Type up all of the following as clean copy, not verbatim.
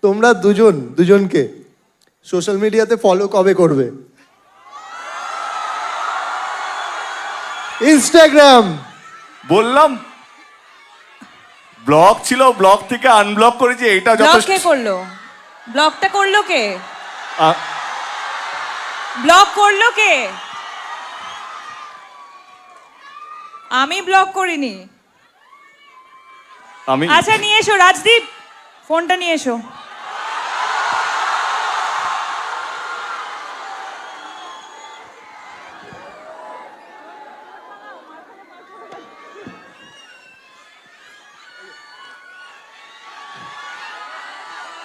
তোমরা দুজনকে সোশ্যাল মিডিয়াতে ফলো কবে করবে? ইনস্টাগ্রাম বললাম ব্লক ছিল, ব্লক থেকে আনব্লক করেছি, এইটা ব্লক যথেষ্ট। কে করলো? ব্লকটা করলো কে? আ- ব্লক করলো কে? আমি ব্লক করিনি। আমি আচ্ছা নিয়ে এসো রাজদীপ, ফোনটা নিয়ে এসো।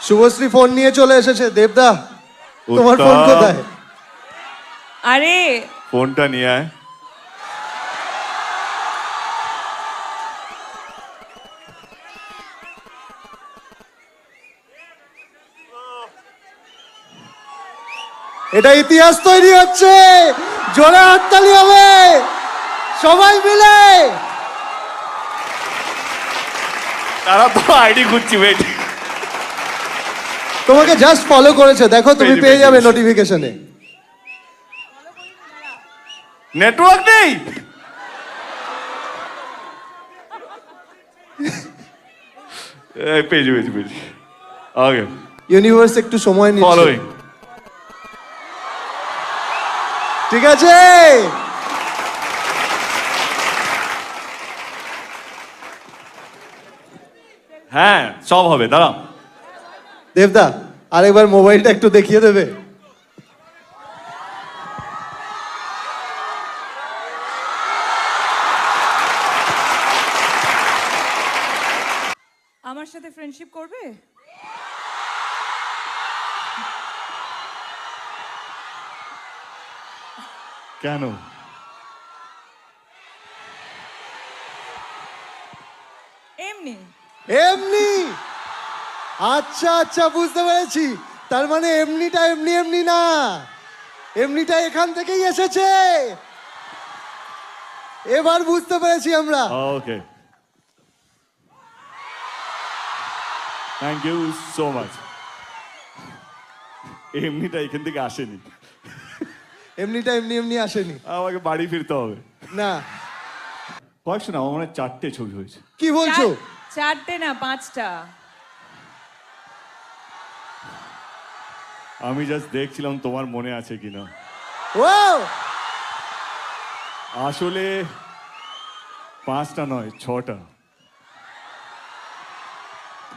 শুভশ্রী ফোন নিয়ে চলে এসেছে। দেবদা, তোমার ফোন উত্তম, কোথায়? আরে ফোনটা নিয়ে আয়। এটা ইতিহাস তৈরি হচ্ছে। জোরে হাততালি হবে সবাই মিলে। তারা তো আইডি খুঁজছি, ওয়েট। তোমাকে জাস্ট ফলো করেছে, দেখো তুমি পেয়ে যাবে পেয়েছি। নোটিফিকেশনে। নেটওয়ার্ক নেই। পেয়েছি পেয়েছি পেয়েছি। ওকে, ইউনিভার্স একটু সময় নিচ্ছে। ফলোইং। ঠিক আছে, হ্যাঁ সব হবে, দাঁড়াও। দেবদা আরেকবার মোবাইলটা একটু দেখিয়ে দেবে? আমার সাথে ফ্রেন্ডশিপ করবে? কেন? এমনি। এমনি? আচ্ছা আচ্ছা, বুঝতে পেরেছি। তার মানে এমনিটা এমনি না, এমনিটা এখান থেকেই এসেছে। এবার বুঝতে পেরেছি আমরা। ওকে, থ্যাংক ইউ সো মাচ। এমনিটা এখান থেকে আসেনি, এমনিটা এমনি আসেনি। আমাকে বাড়ি ফিরতে হবে। না, কয়েকশো না, আমার মনে হয় 4টে ছবি হয়েছে। কি বলছো? চারটে না 5টা। আমি জাস্ট দেখছিলাম তোমার মনে আছে কিনা। ওয়াও, আসলে 5টা নয়, 6টা।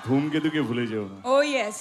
ধূমকেতুকে ভুলে যেও না। ও ইয়েস।